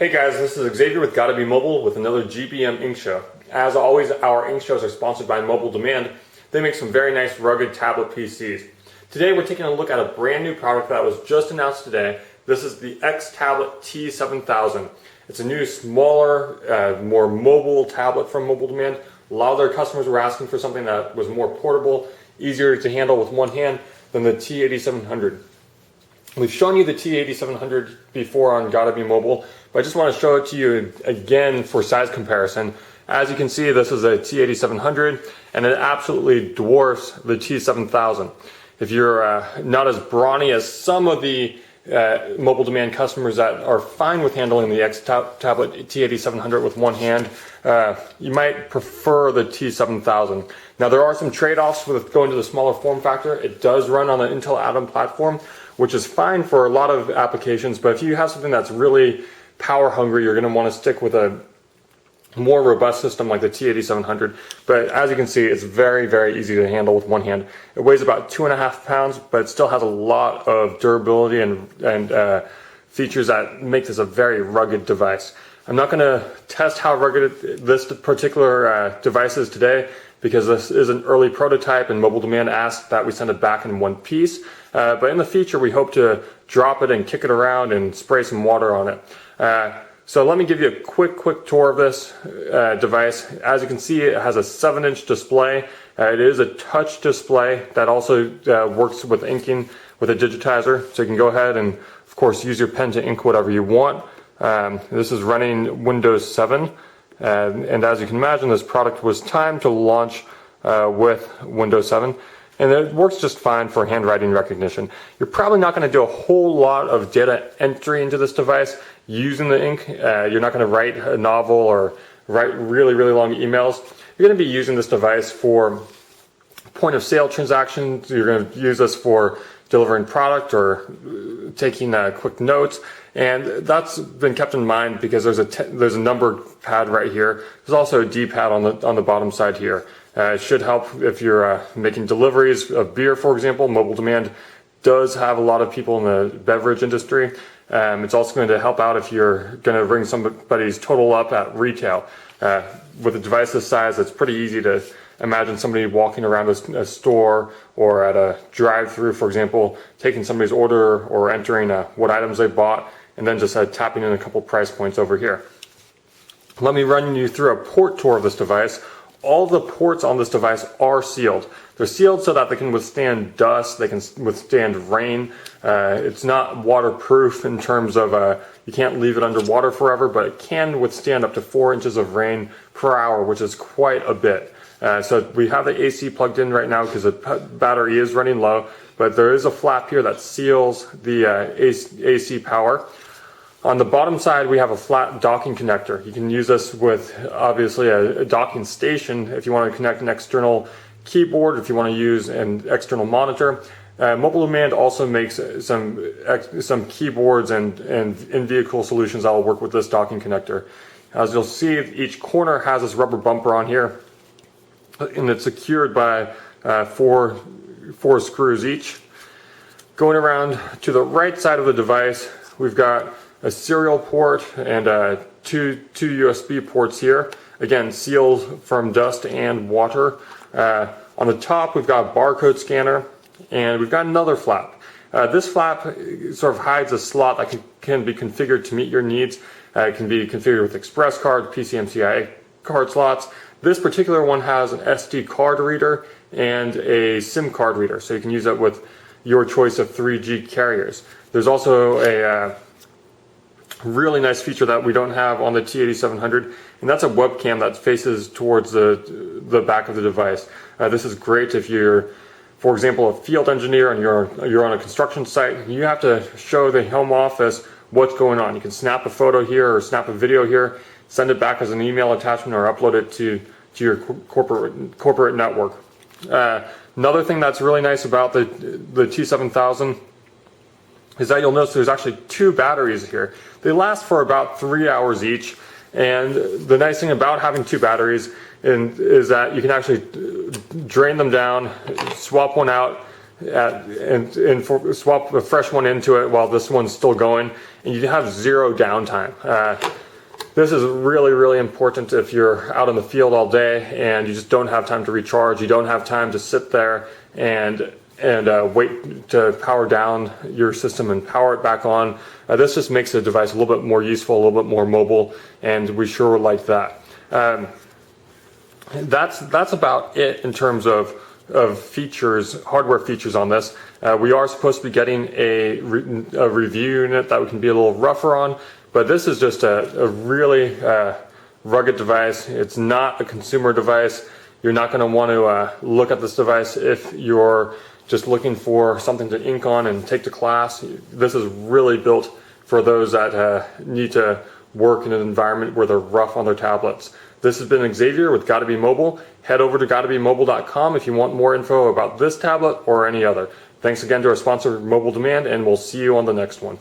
Hey guys, this is Xavier with Gotta Be Mobile with another GBM Ink Show. As always, our Ink Shows are sponsored by Mobile Demand. They make some very nice rugged tablet PCs. Today we're taking a look at a brand new product that was just announced today. This is the xTablet T7000. It's a new, smaller, more mobile tablet from Mobile Demand. A lot of their customers were asking for something that was more portable, easier to handle with one hand than the T8700. We've shown you the T8700 before on Gotta Be Mobile, but I just want to show it to you again for size comparison. As you can see, this is a T8700 and it absolutely dwarfs the T7000. If you're not as brawny as some of the Mobile Demand customers that are fine with handling the xTablet T8700 with one hand, you might prefer the T7000. Now there are some trade-offs with going to the smaller form factor. It does run on the Intel Atom platform, which is fine for a lot of applications, but if you have something that's really power hungry, you're going to want to stick with a more robust system like the T8700. But as you can see, it's very, very easy to handle with one hand. It weighs about 2.5 pounds, but it still has a lot of durability and features that make this a very rugged device. I'm not going to test how rugged this particular device is today, because this is an early prototype and Mobile Demand asked that we send it back in one piece. But in the future, we hope to drop it and kick it around and spray some water on it. So let me give you a quick tour of this device. As you can see, it has a 7-inch display. It is a touch display that also works with inking with a digitizer. So you can go ahead and, of course, use your pen to ink whatever you want. This is running Windows 7. And as you can imagine, this product was timed to launch with Windows 7. And it works just fine for handwriting recognition. You're probably not going to do a whole lot of data entry into this device using the ink. You're not going to write a novel or write really long emails. You're going to be using this device for point of sale transactions. You're going to use this for delivering product or taking quick notes. And that's been kept in mind because there's a number pad right here. There's also a D-pad on the bottom side here. It should help if you're making deliveries of beer, for example. Mobile Demand does have a lot of people in the beverage industry. It's also going to help out if you're going to ring somebody's total up at retail. With a device this size, it's pretty easy to imagine somebody walking around a store or at a drive-through, for example, taking somebody's order or entering what items they bought, and then just tapping in a couple price points over here. Let me run you through a port tour of this device. All the ports on this device are sealed. They're sealed so that they can withstand dust, they can withstand rain. It's not waterproof in terms of you can't leave it underwater forever, but it can withstand up to 4 inches of rain per hour, which is quite a bit. So we have the AC plugged in right now because the battery is running low, but there is a flap here that seals the AC power. On the bottom side, we have a flat docking connector. You can use this with, obviously, a docking station if you want to connect an external keyboard, if you want to use an external monitor. Mobile Demand also makes some keyboards and in-vehicle solutions that will work with this docking connector. As you'll see, each corner has this rubber bumper on here, and it's secured by four screws each. Going around to the right side of the device, we've got a serial port and two USB ports here. Again, sealed from dust and water. On the top, we've got a barcode scanner, and we've got another flap. This flap sort of hides a slot that can be configured to meet your needs. It can be configured with express card, PCMCIA card slots. This particular one has an SD card reader and a SIM card reader, so you can use that with your choice of 3G carriers. There's also a really nice feature that we don't have on the T8700, and that's a webcam that faces towards the back of the device. This is great if you're, for example, a field engineer and you're on a construction site. You have to show the home office what's going on. You can snap a photo here or snap a video here, send it back as an email attachment, or upload it to your corporate network. Another thing that's really nice about the T7000 is that you'll notice there's actually 2 batteries here. They last for about 3 hours each, and the nice thing about having 2 batteries is that you can actually drain them down, swap one out, and swap a fresh one into it while this one's still going, and you have zero downtime. This is really, really important if you're out in the field all day and you just don't have time to recharge. You don't have time to sit there and wait to power down your system and power it back on. This just makes the device a little bit more useful, a little bit more mobile, and we sure would like that. That's about it in terms of features, hardware features on this. We are supposed to be getting a review unit that we can be a little rougher on, but this is just a really rugged device. It's not a consumer device. You're not going to want to look at this device if you're just looking for something to ink on and take to class. This is really built for those that need to work in an environment where they're rough on their tablets. This has been Xavier with Gotta Be Mobile. Head over to gottabemobile.com if you want more info about this tablet or any other. Thanks again to our sponsor, Mobile Demand, and we'll see you on the next one.